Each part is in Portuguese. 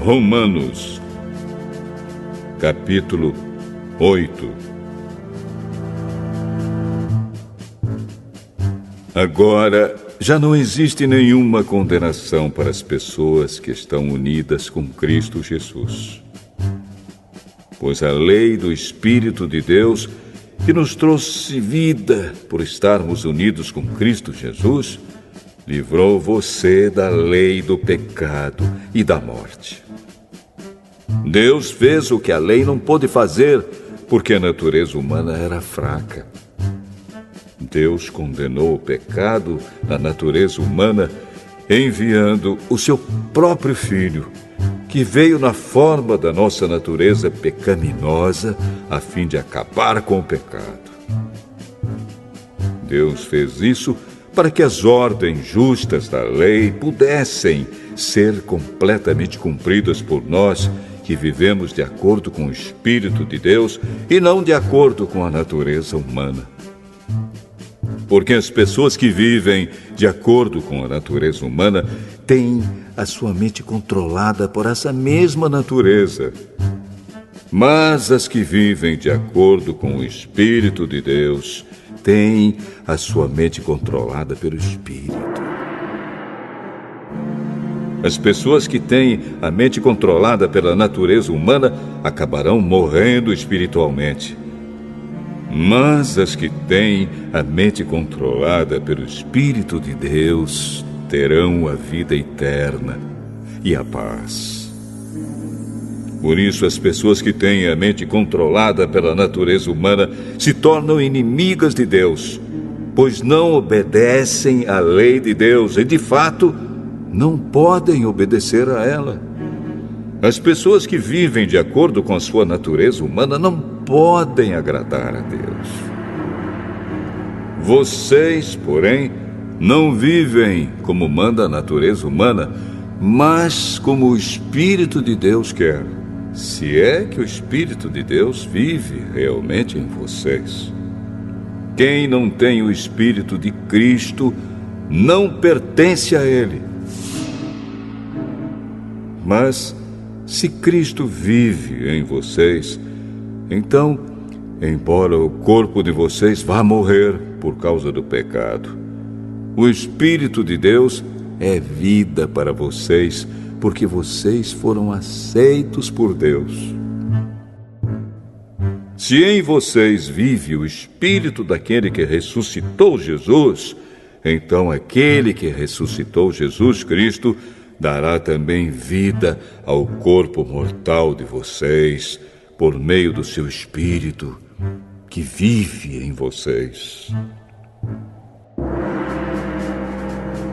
Romanos, capítulo 8. Agora, já não existe nenhuma condenação para as pessoas que estão unidas com Cristo Jesus. Pois a lei do Espírito de Deus, que nos trouxe vida por estarmos unidos com Cristo Jesus, livrou você da lei do pecado e da morte. Deus fez o que a lei não pôde fazer, porque a natureza humana era fraca. Deus condenou o pecado na natureza humana, enviando o seu próprio Filho, que veio na forma da nossa natureza pecaminosa, a fim de acabar com o pecado. Deus fez isso para que as ordens justas da lei pudessem ser completamente cumpridas por nós, que vivemos de acordo com o Espírito de Deus e não de acordo com a natureza humana. Porque as pessoas que vivem de acordo com a natureza humana têm a sua mente controlada por essa mesma natureza. Mas as que vivem de acordo com o Espírito de Deus têm a sua mente controlada pelo Espírito. As pessoas que têm a mente controlada pela natureza humana acabarão morrendo espiritualmente. Mas as que têm a mente controlada pelo Espírito de Deus terão a vida eterna e a paz. Por isso, as pessoas que têm a mente controlada pela natureza humana se tornam inimigas de Deus, pois não obedecem à lei de Deus e, de fato, não podem obedecer a ela. As pessoas que vivem de acordo com a sua natureza humana não podem agradar a Deus. Vocês, porém, não vivem como manda a natureza humana, mas como o Espírito de Deus quer, se é que o Espírito de Deus vive realmente em vocês. Quem não tem o Espírito de Cristo não pertence a Ele. Mas, se Cristo vive em vocês, então, embora o corpo de vocês vá morrer por causa do pecado, o Espírito de Deus é vida para vocês, porque vocês foram aceitos por Deus. Se em vocês vive o Espírito daquele que ressuscitou Jesus, então aquele que ressuscitou Jesus Cristo dará também vida ao corpo mortal de vocês, por meio do seu Espírito, que vive em vocês.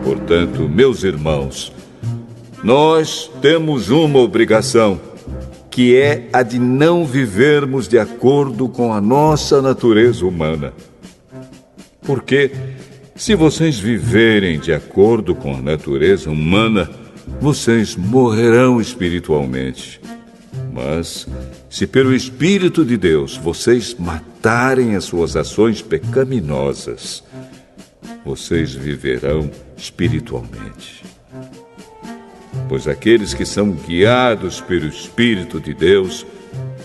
Portanto, meus irmãos, nós temos uma obrigação, que é a de não vivermos de acordo com a nossa natureza humana. Porque, se vocês viverem de acordo com a natureza humana, vocês morrerão espiritualmente. Mas, se pelo Espírito de Deus vocês matarem as suas ações pecaminosas, vocês viverão espiritualmente. Pois aqueles que são guiados pelo Espírito de Deus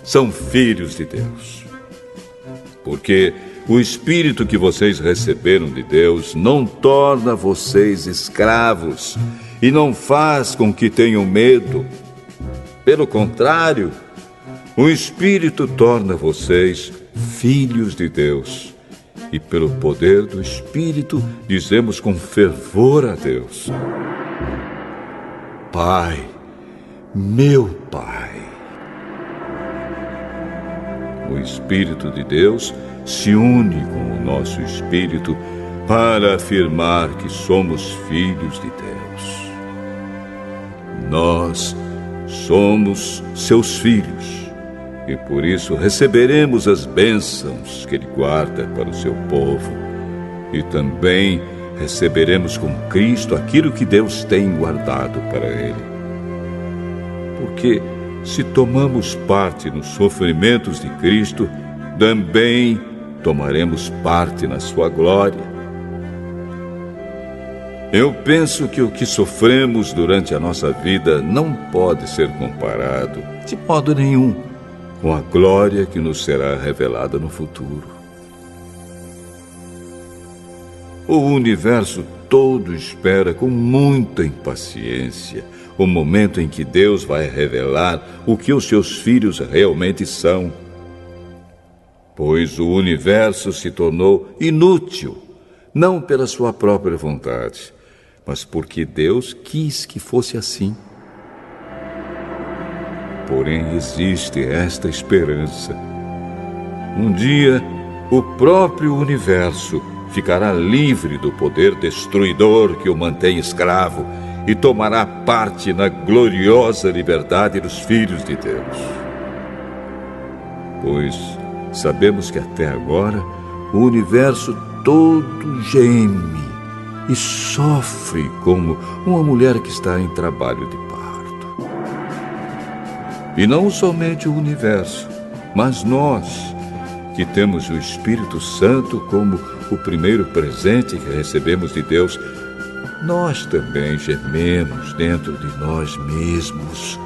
são filhos de Deus. Porque o Espírito que vocês receberam de Deus não torna vocês escravos e não faz com que tenham medo. Pelo contrário, o Espírito torna vocês filhos de Deus. E pelo poder do Espírito dizemos com fervor a Deus: Pai, meu Pai. O Espírito de Deus se une com o nosso espírito para afirmar que somos filhos de Deus. Nós somos seus filhos e por isso receberemos as bênçãos que Ele guarda para o seu povo e também receberemos com Cristo aquilo que Deus tem guardado para Ele. Porque se tomamos parte nos sofrimentos de Cristo, também tomaremos parte na sua glória. Eu penso que o que sofremos durante a nossa vida não pode ser comparado, de modo nenhum, com a glória que nos será revelada no futuro. O universo todo espera com muita impaciência o momento em que Deus vai revelar o que os seus filhos realmente são. Pois o universo se tornou inútil, não pela sua própria vontade, mas porque Deus quis que fosse assim. Porém, existe esta esperança. Um dia, o próprio universo ficará livre do poder destruidor que o mantém escravo e tomará parte na gloriosa liberdade dos filhos de Deus. Pois sabemos que até agora o universo todo geme e sofre como uma mulher que está em trabalho de parto. E não somente o universo, mas nós, que temos o Espírito Santo como o primeiro presente que recebemos de Deus, nós também gememos dentro de nós mesmos,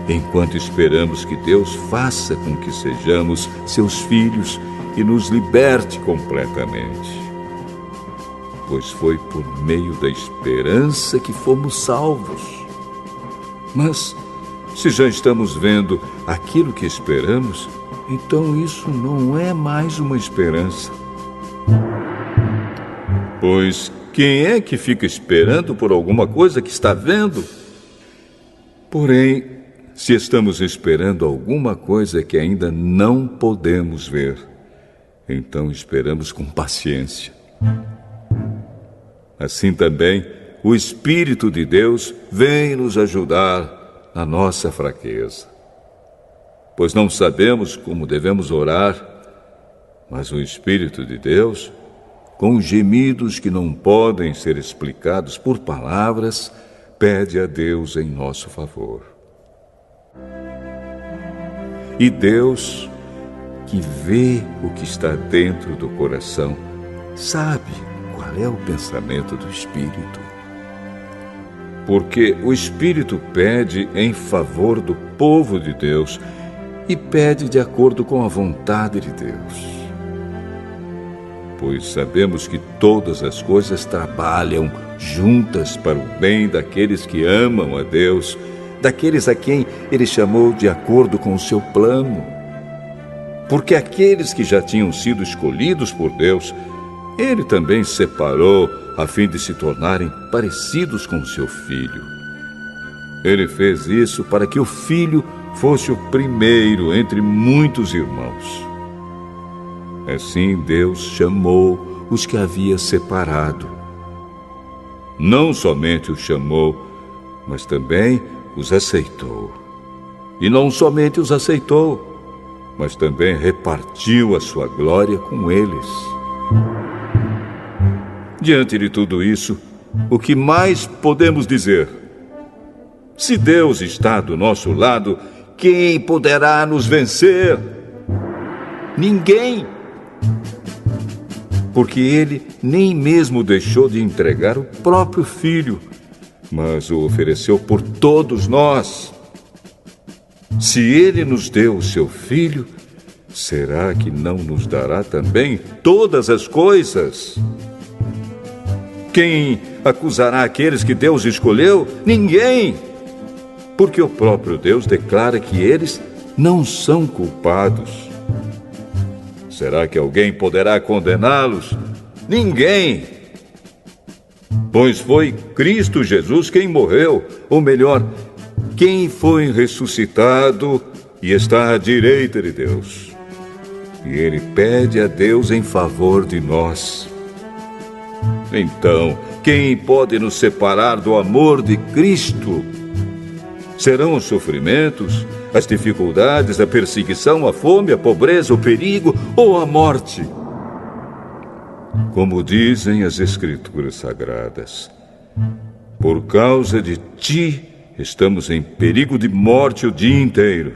enquanto esperamos que Deus faça com que sejamos seus filhos e nos liberte completamente. Pois foi por meio da esperança que fomos salvos. Mas, se já estamos vendo aquilo que esperamos, então isso não é mais uma esperança. Pois quem é que fica esperando por alguma coisa que está vendo? Porém, se estamos esperando alguma coisa que ainda não podemos ver, então esperamos com paciência. Assim também, o Espírito de Deus vem nos ajudar na nossa fraqueza. Pois não sabemos como devemos orar, mas o Espírito de Deus, com gemidos que não podem ser explicados por palavras, pede a Deus em nosso favor. E Deus, que vê o que está dentro do coração, sabe qual é o pensamento do Espírito. Porque o Espírito pede em favor do povo de Deus e pede de acordo com a vontade de Deus. Pois sabemos que todas as coisas trabalham juntas para o bem daqueles que amam a Deus, daqueles a quem Ele chamou de acordo com o seu plano. Porque aqueles que já tinham sido escolhidos por Deus, Ele também separou a fim de se tornarem parecidos com o seu Filho. Ele fez isso para que o Filho fosse o primeiro entre muitos irmãos. Assim Deus chamou os que havia separado. Não somente os chamou, mas também os aceitou. E não somente os aceitou, mas também repartiu a sua glória com eles. Diante de tudo isso, o que mais podemos dizer? Se Deus está do nosso lado, quem poderá nos vencer? Ninguém! Porque Ele nem mesmo deixou de entregar o próprio Filho, mas o ofereceu por todos nós. Se Ele nos deu o seu Filho, será que não nos dará também todas as coisas? Quem acusará aqueles que Deus escolheu? Ninguém! Porque o próprio Deus declara que eles não são culpados. Será que alguém poderá condená-los? Ninguém! Pois foi Cristo Jesus quem morreu, ou melhor, quem foi ressuscitado e está à direita de Deus. E Ele pede a Deus em favor de nós. Então, quem pode nos separar do amor de Cristo? Serão os sofrimentos, as dificuldades, a perseguição, a fome, a pobreza, o perigo ou a morte? Como dizem as Escrituras Sagradas, por causa de ti Estamos em perigo de morte o dia inteiro.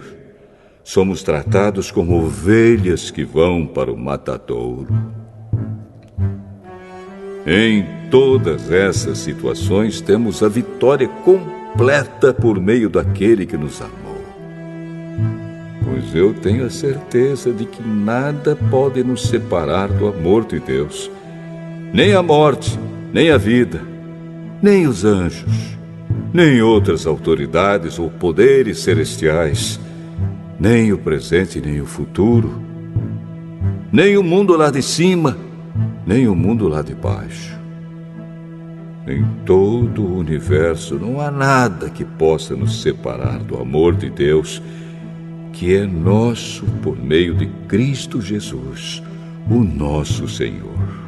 Somos tratados como ovelhas que vão para o matadouro. Em todas essas situações, temos a vitória completa por meio daquele que nos amou. Pois eu tenho a certeza de que nada pode nos separar do amor de Deus. Nem a morte, nem a vida, nem os anjos, nem outras autoridades ou poderes celestiais, nem o presente, nem o futuro, nem o mundo lá de cima, nem o mundo lá de baixo. Em todo o universo não há nada que possa nos separar do amor de Deus, que é nosso por meio de Cristo Jesus, o nosso Senhor.